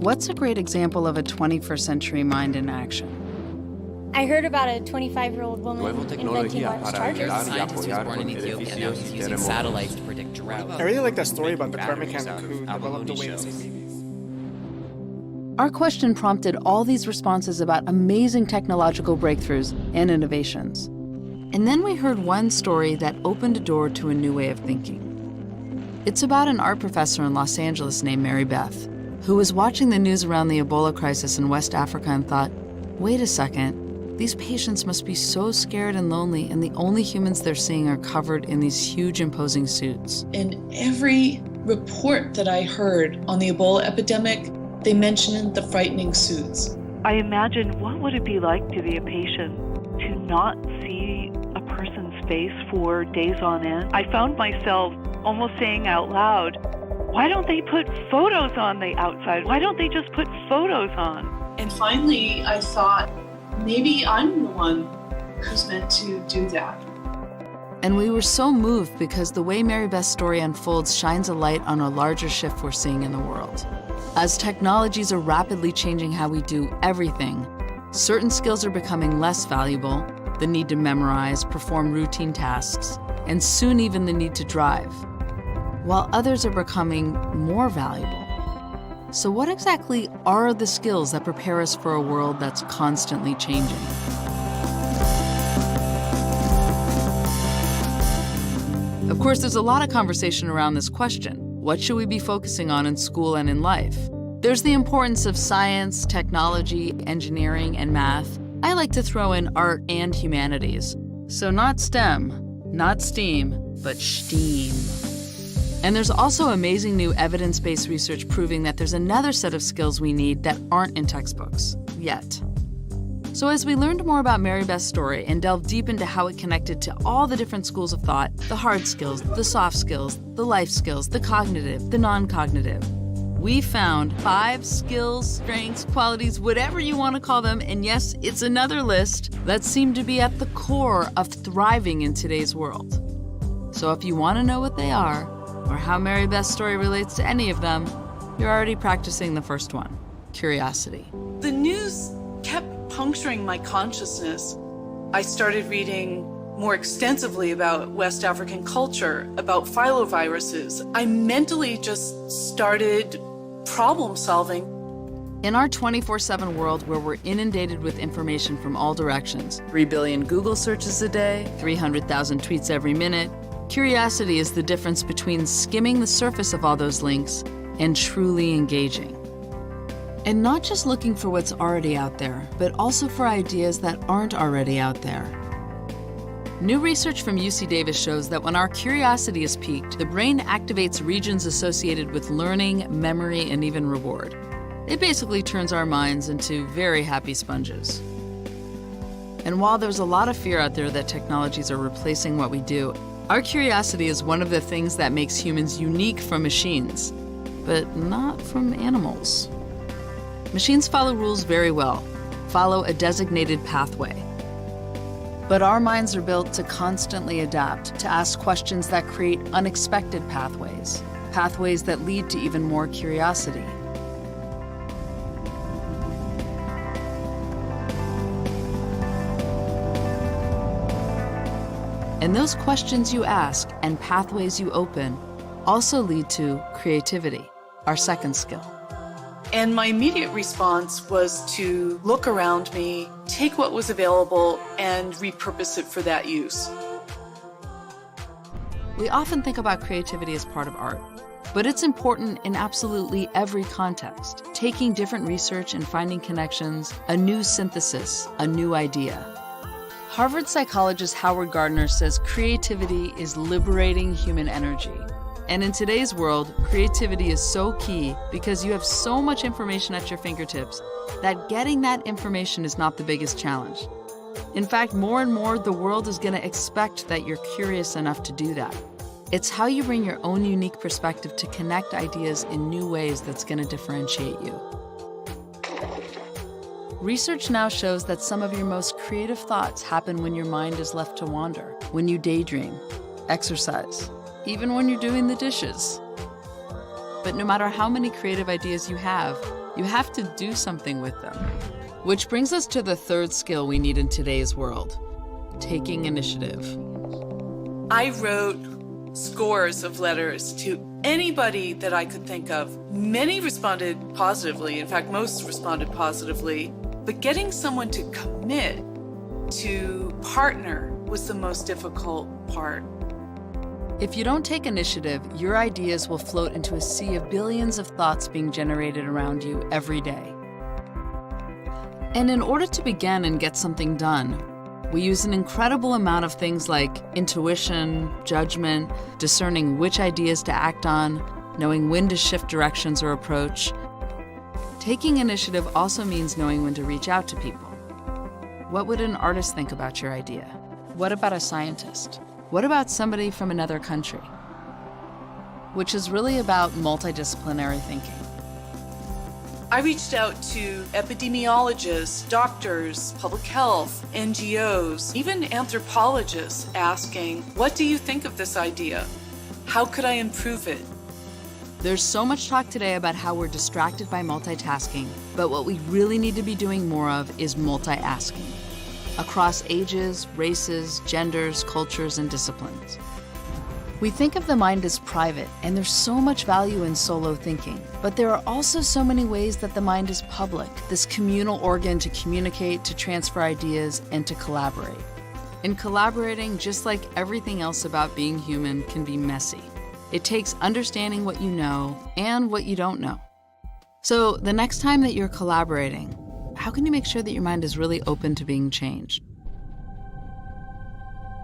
What's a great example of a 21st century mind in action? I heard about a 25-year-old woman inventing wireless chargers. Scientist who was born in Ethiopia and now he's using satellites to predict drought. I really like that story about the car mechanic who developed the way to see babies. Our question prompted all these responses about amazing technological breakthroughs and innovations. And then we heard one story that opened a door to a new way of thinking. It's about an art professor in Los Angeles named Mary Beth, who was watching the news around the Ebola crisis in West Africa and thought, wait a second, these patients must be so scared and lonely, and the only humans they're seeing are covered in these huge imposing suits. In every report that I heard on the Ebola epidemic, they mentioned the frightening suits. I imagine, what would it be like to be a patient to not see a person's face for days on end? I found myself almost saying out loud, why don't they put photos on the outside? Why don't they just put photos on? And finally, I thought, maybe I'm the one who's meant to do that. And we were so moved because the way Mary Beth's story unfolds shines a light on a larger shift we're seeing in the world. As technologies are rapidly changing how we do everything, certain skills are becoming less valuable, the need to memorize, perform routine tasks, and soon even the need to drive, while others are becoming more valuable. So what exactly are the skills that prepare us for a world that's constantly changing? Of course, there's a lot of conversation around this question. What should we be focusing on in school and in life? There's the importance of science, technology, engineering, and math. I like to throw in art and humanities. So not STEM, not STEAM, but STEAM. And there's also amazing new evidence-based research proving that there's another set of skills we need that aren't in textbooks, yet. So as we learned more about Mary Beth's story and delved deep into how it connected to all the different schools of thought, the hard skills, the soft skills, the life skills, the cognitive, the non-cognitive, we found 5 skills, strengths, qualities, whatever you want to call them, and yes, it's another list, that seem to be at the core of thriving in today's world. So if you want to know what they are, or how Mary Beth's story relates to any of them, you're already practicing the first one, curiosity. The news kept puncturing my consciousness. I started reading more extensively about West African culture, about filoviruses. I mentally just started problem solving. In our 24/7 world where we're inundated with information from all directions, 3 billion Google searches a day, 300,000 tweets every minute, curiosity is the difference between skimming the surface of all those links and truly engaging. And not just looking for what's already out there, but also for ideas that aren't already out there. New research from UC Davis shows that when our curiosity is piqued, the brain activates regions associated with learning, memory, and even reward. It basically turns our minds into very happy sponges. And while there's a lot of fear out there that technologies are replacing what we do, our curiosity is one of the things that makes humans unique from machines, but not from animals. Machines follow rules very well, follow a designated pathway. But our minds are built to constantly adapt, to ask questions that create unexpected pathways, pathways that lead to even more curiosity. And those questions you ask and pathways you open also lead to creativity, our second skill. And my immediate response was to look around me, take what was available, and repurpose it for that use. We often think about creativity as part of art, but it's important in absolutely every context, taking different research and finding connections, a new synthesis, a new idea. Harvard psychologist Howard Gardner says creativity is liberating human energy. And in today's world, creativity is so key because you have so much information at your fingertips that getting that information is not the biggest challenge. In fact, more and more, the world is going to expect that you're curious enough to do that. It's how you bring your own unique perspective to connect ideas in new ways that's going to differentiate you. Research now shows that some of your most creative thoughts happen when your mind is left to wander, when you daydream, exercise, even when you're doing the dishes. But no matter how many creative ideas you have to do something with them. Which brings us to the third skill we need in today's world, taking initiative. I wrote scores of letters to anybody that I could think of. Many responded positively. In fact, most responded positively. But getting someone to commit to partner was the most difficult part. If you don't take initiative, your ideas will float into a sea of billions of thoughts being generated around you every day. And in order to begin and get something done, we use an incredible amount of things like intuition, judgment, discerning which ideas to act on, knowing when to shift directions or approach. Taking initiative also means knowing when to reach out to people. What would an artist think about your idea? What about a scientist? What about somebody from another country? Which is really about multidisciplinary thinking. I reached out to epidemiologists, doctors, public health, NGOs, even anthropologists asking, what do you think of this idea? How could I improve it? There's so much talk today about how we're distracted by multitasking, but what we really need to be doing more of is multi-asking. Across ages, races, genders, cultures, and disciplines. We think of the mind as private, and there's so much value in solo thinking. But there are also so many ways that the mind is public, this communal organ to communicate, to transfer ideas, and to collaborate. And collaborating, just like everything else about being human, can be messy. It takes understanding what you know and what you don't know. So the next time that you're collaborating, how can you make sure that your mind is really open to being changed?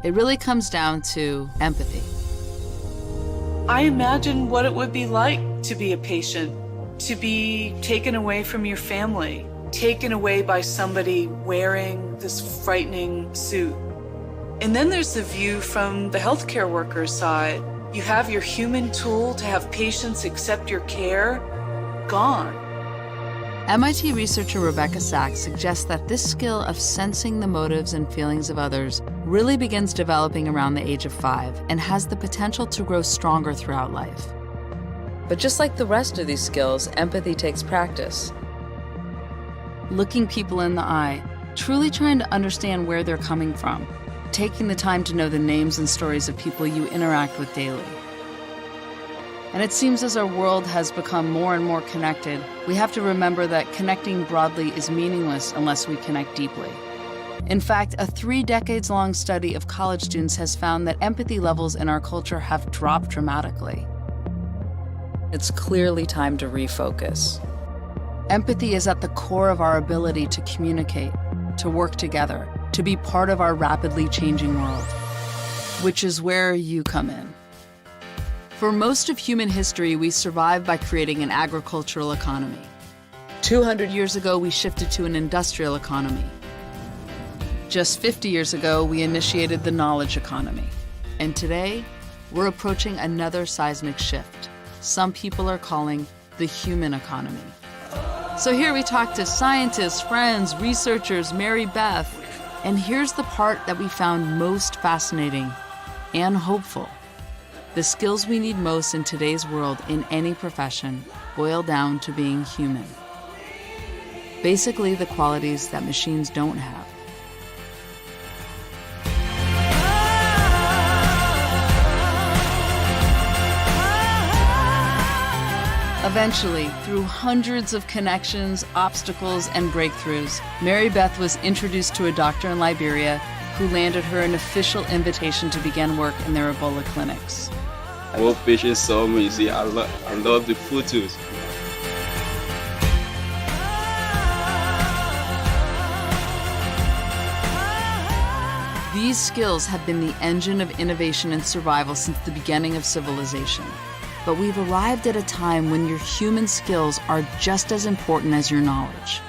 It really comes down to empathy. I imagine what it would be like to be a patient, to be taken away from your family, taken away by somebody wearing this frightening suit. And then there's the view from the healthcare worker side. You have your human tool to have patients accept your care, gone. MIT researcher Rebecca Sachs suggests that this skill of sensing the motives and feelings of others really begins developing around the age of 5 and has the potential to grow stronger throughout life. But just like the rest of these skills, empathy takes practice. Looking people in the eye, truly trying to understand where they're coming from, taking the time to know the names and stories of people you interact with daily. And it seems as our world has become more and more connected, we have to remember that connecting broadly is meaningless unless we connect deeply. In fact, a 3-decades-long study of college students has found that empathy levels in our culture have dropped dramatically. It's clearly time to refocus. Empathy is at the core of our ability to communicate, to work together, to be part of our rapidly changing world, which is where you come in. For most of human history, we survived by creating an agricultural economy. 200 years ago, we shifted to an industrial economy. Just 50 years ago, we initiated the knowledge economy. And today, we're approaching another seismic shift. Some people are calling the human economy. So here we talk to scientists, friends, researchers, Mary Beth, and here's the part that we found most fascinating and hopeful. The skills we need most in today's world in any profession boil down to being human. Basically, the qualities that machines don't have. Eventually, through hundreds of connections, obstacles, and breakthroughs, Mary Beth was introduced to a doctor in Liberia who landed her an official invitation to begin work in their Ebola clinics. More patients saw me, you see, I love the photos. These skills have been the engine of innovation and survival since the beginning of civilization. But we've arrived at a time when your human skills are just as important as your knowledge.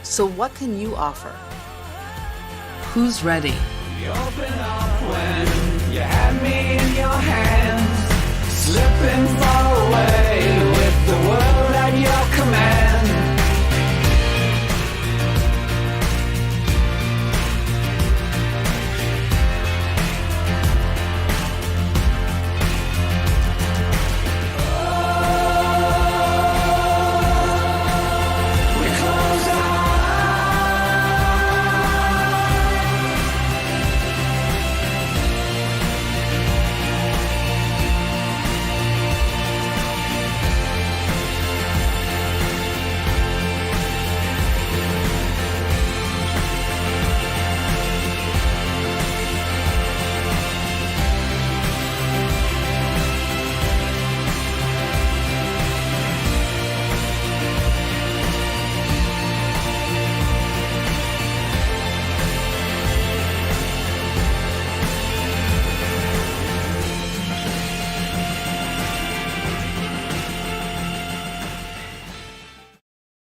So what can you offer? Who's ready? You open up when you had me in your hands, slipping far away with the world.